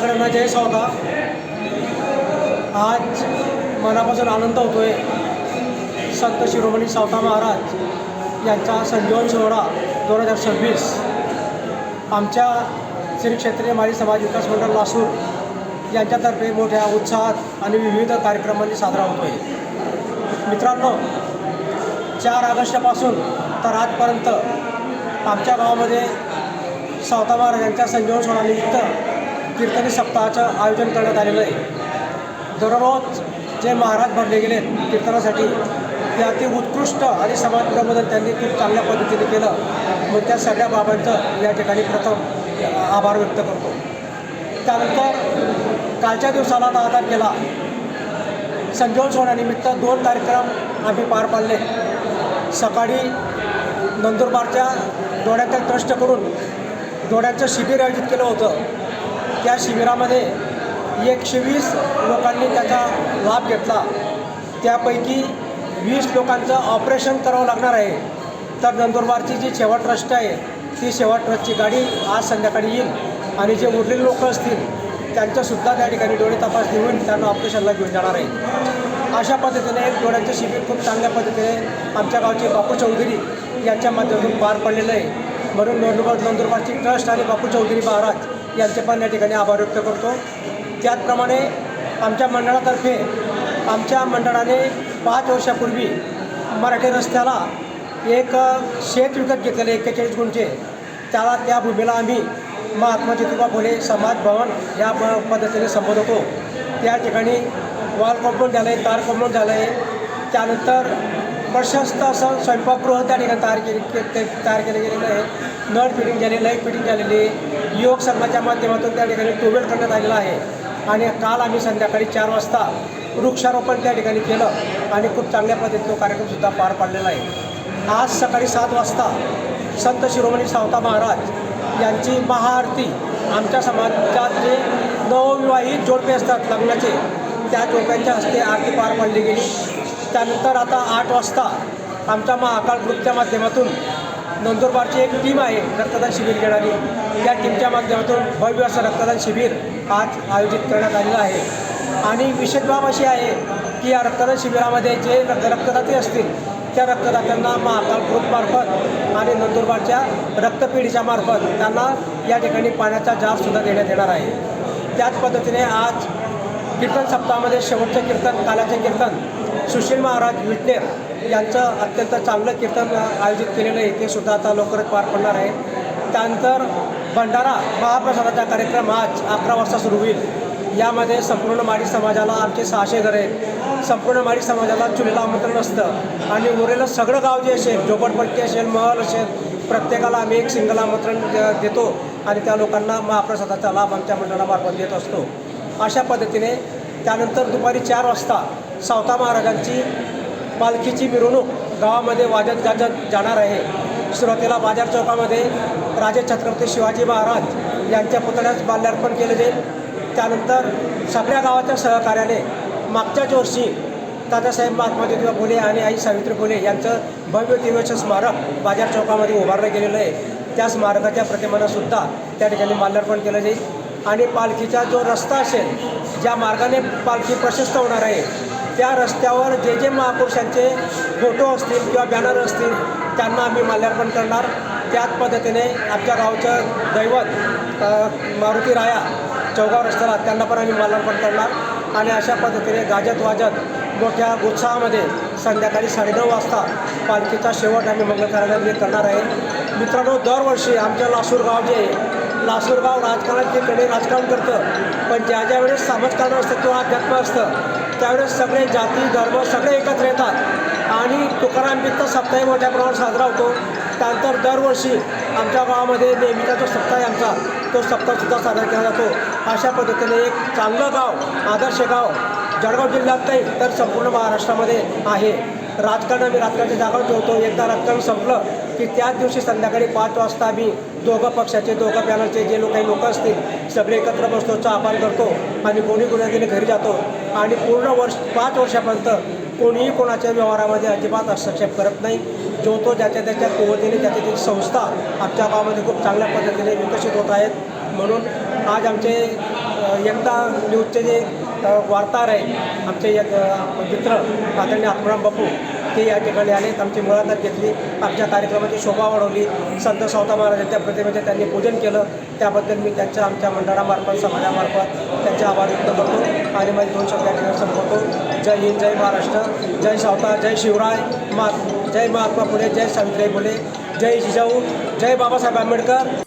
सगळ्यांना जय सावता। आज मनापासून आनंद होतोय संत शिरोमणी सावता महाराज यांचा संजीवन सोहळा 2026 आमच्या श्री क्षेत्रीय माळी समाज विकास मंडळ लासूर यांच्यातर्फे मोठ्या उत्साहात आणि विविध कार्यक्रमांनी साजरा होतोय। मित्रांनो, 4 ऑगस्टपासून तर आजपर्यंत आमच्या गावामध्ये सावता महाराजांच्या संजीवन सोहळ्यानिमित्त कीर्तनी सप्ताहाचं आयोजन करण्यात आलेलं आहे। दररोज जे महाराज भरले गेले कीर्तनासाठी ते अति उत्कृष्ट आणि समाज प्रबोधन त्यांनी खूप चांगल्या पद्धतीने केलं। मग त्या सगळ्या बाबांचं या ठिकाणी प्रथम आभार व्यक्त करतो। त्यानंतर कालच्या दिवसाला 10 तारखेला संजीवन सोहळ्यानिमित्त 2 कार्यक्रम आम्ही पार पाडले। सकाळी नंदुरबारच्या डोळ्याच्या ट्रस्टकडून डोळ्यांचं शिबिर आयोजित केलं होतं। त्या शिबिरामध्ये 120 लोकांनी त्याचा लाभ घेतला। त्यापैकी 20 लोकांचं ऑपरेशन करावं लागणार आहे। तर नंदुरबारची जी सेवा ट्रस्ट आहे ती सेवा ट्रस्टची गाडी आज संध्याकाळी येईल आणि जे उरलेले लोक असतील त्यांचंसुद्धा त्या ठिकाणी डोळे तपासणी होऊन त्यांना ऑपरेशनला घेऊन जाणार आहे। अशा पद्धतीने एक डोळ्यांचं शिबिर खूप चांगल्या पद्धतीने आमच्या गावचे बापू चौधरी यांच्या माध्यमातून पार पडलेलं आहे। म्हणून नंदुरबारची ट्रस्ट आणि बापू चौधरी महाराज यांचे पण या ठिकाणी आभार व्यक्त करतो। त्याचप्रमाणे आमच्या मंडळातर्फे आमच्या मंडळाने 5 वर्षापूर्वी मराठी रस्त्याला एक शेत विकत घेतलेले 41 गुंठे, त्या भूमीला आम्ही महात्मा ज्योतिबा फुले समाज भवन या पद्धतीने संबोधतो। त्या ठिकाणी वॉल कॉम्पाऊंड झालं आहे, तार कॉम्पाऊंड झालं आहे। त्यानंतर प्रशस्त असं स्वयंपाकगृह त्या ठिकाणी तयार केलं गेलेलं आहे। नळ फिटिंग झाली, लाईट फिटिंग झालेली आहे। युवक संघाच्या माध्यमातून त्या ठिकाणी ट्यूबवेल करण्यात आलेला आहे। आणि काल आम्ही संध्याकाळी 4 वाजता वृक्षारोपण त्या ठिकाणी केलं आणि खूप चांगल्या पद्धतीने तो कार्यक्रमसुद्धा पार पाडलेला आहे। आज सकाळी 7 वाजता संत शिरोमणी सावता महाराज यांची महाआरती आमच्या समाजात जे नवविवाहित जोडपे असतात लग्नाचे, त्या जोडप्यांच्या हस्ते आरती पार पाडली गेली। त्यानंतर आता 8 वाजता आमच्या महाकाळ ग्रुपच्या माध्यमातून नंदुरबारची एक टीम आहे रक्तदान शिबिर घेणारी, त्या टीमच्या माध्यमातून भव्य असं रक्तदान शिबिर आज आयोजित करण्यात आलेलं आहे। आणि विशेष बाब अशी आहे की या रक्तदान शिबिरामध्ये जे रक्तदाते असतील त्या रक्तदात्यांना महाकाळ ग्रुपमार्फत आणि नंदुरबारच्या रक्तपेढीच्या मार्फत त्यांना या ठिकाणी पाण्याचा जारसुद्धा देण्यात येणार आहे। त्याच पद्धतीने आज कीर्तन सप्ताहामध्ये शेवटचं कीर्तन, कालाचे कीर्तन सुशील महाराज विटनेर यांचं अत्यंत चांगलं कीर्तन आयोजित केलेलं आहे, ते सुद्धा आता लवकरच पार पडणार आहे। त्यानंतर भंडारा महाप्रसादाचा कार्यक्रम आज 11 वाजता सुरू होईल। यामध्ये संपूर्ण माळी समाजाला, आमचे 600 घरं आहेत, संपूर्ण माळी समाजाला चुलीला आमंत्रण असतं आणि उरलेलं सगळं गाव जे असेल, झोपडपट्टी असेल, महल असेल, प्रत्येकाला आम्ही एक सिंगल आमंत्रण देतो आणि त्या लोकांना महाप्रसादाचा लाभ आमच्या मंडळामार्फत देत असतो। अशा पद्धतीने त्यानंतर दुपारी 4 वाजता सावता महाराजांची पालखीची मिरवणूक गावामध्ये वाजत गाजत जाणार आहे। सुरुवातीला बाजार चौकामध्ये राजे छत्रपती शिवाजी महाराज यांच्या पुतळ्यास माल्यार्पण केले जाईल। त्यानंतर सगळ्या गावाच्या सहकार्याने मागच्याच वर्षी दादासाहेब महात्मा ज्योतिबा फुले आणि आई सावित्री फुले यांचं भव्य दिव्याचं स्मारक बाजार चौकामध्ये उभारलं गेलेलं आहे। त्या स्मारकाच्या प्रतिमांनासुद्धा त्या ठिकाणी माल्यार्पण केलं जाईल। आणि पालखीचा जो रस्ता असेल, ज्या मार्गाने पालखी प्रशस्त होणार आहे, त्या रस्त्यावर जे जे महापुरुषांचे फोटो असतील किंवा बॅनर असतील त्यांना आम्ही माल्यार्पण करणार। त्याच पद्धतीने आमच्या गावचं दैवत मारुती राया चौगाव रस्त्याला त्यांना पण आम्ही माल्यार्पण करणार। आणि अशा पद्धतीने गाजत वाजत मोठ्या उत्साहामध्ये संध्याकाळी 9:30 वाजता पालखीचा शेवट आम्ही मंगल कार्यालयामध्ये करणार आहे। मित्रांनो, दरवर्षी आमचं लासूर गाव जे आहे, लासूर गाव राजकारणाकडे राजकारण करतं, पण ज्या वेळेस समाजकारण असतं किंवा अध्यात्म असतं त्यावेळेस सगळे जाती धर्म सगळे एकत्र येतात आणि तुकाराम बित्त सप्ताह मोठ्या प्रमाणात साजरा होतो। त्यानंतर दरवर्षी आमच्या गावामध्ये नेहमीचा जो सप्ताह आहे आमचा, तो सप्ताहसुद्धा साजरा केला जातो। अशा पद्धतीने एक चांगलं गाव, आदर्श गाव जळगाव जिल्ह्यात नाही तर संपूर्ण महाराष्ट्रामध्ये आहे। राजकारण आम्ही राजकारणाच्या जागा ठेवतो। एकदा राजकारण संपलं की त्याच दिवशी संध्याकाळी 5 वाजता आम्ही दोघं पक्षाचे, दोघं पॅनलचे जे काही लोक असतील सगळे एकत्र बसतो, चहापान करतो आणि कोणी कोणाकडे घरी जातो आणि पूर्ण 5 वर्षापर्यंत कोणीही कोणाच्या व्यवहारामध्ये अजिबात हस्तक्षेप करत नाही। जो तो ज्याच्या त्याच्या कुवतीने त्याची त्याची संस्था आमच्या गावामध्ये खूप चांगल्या पद्धतीने विकसित होत आहेत। म्हणून आज आमचे एकदा न्यूजचे जे वार्ताहर आहे आमचे एक मित्र आदरणीय आत्माराम बापू ते या ठिकाणी आले, आमची मुलाखत घेतली, आमच्या कार्यक्रमाची शोभा वाढवली, संत सावता महाराजांच्या प्रतिमेचे त्यांनी पूजन केलं. त्याबद्दल मी त्यांच्या आमच्या मंडळामार्फत समाजामार्फत त्यांचे आभार व्यक्त करतो आणि माझे 2 शब्द या ठिकाणी संपवतो. जय हिंद, जय महाराष्ट्र, जय सावता, जय शिवराय, जय महात्मा फुले, जय सावित्रीबाई फुले, जय जिजाऊ, जय बाबासाहेब आंबेडकर.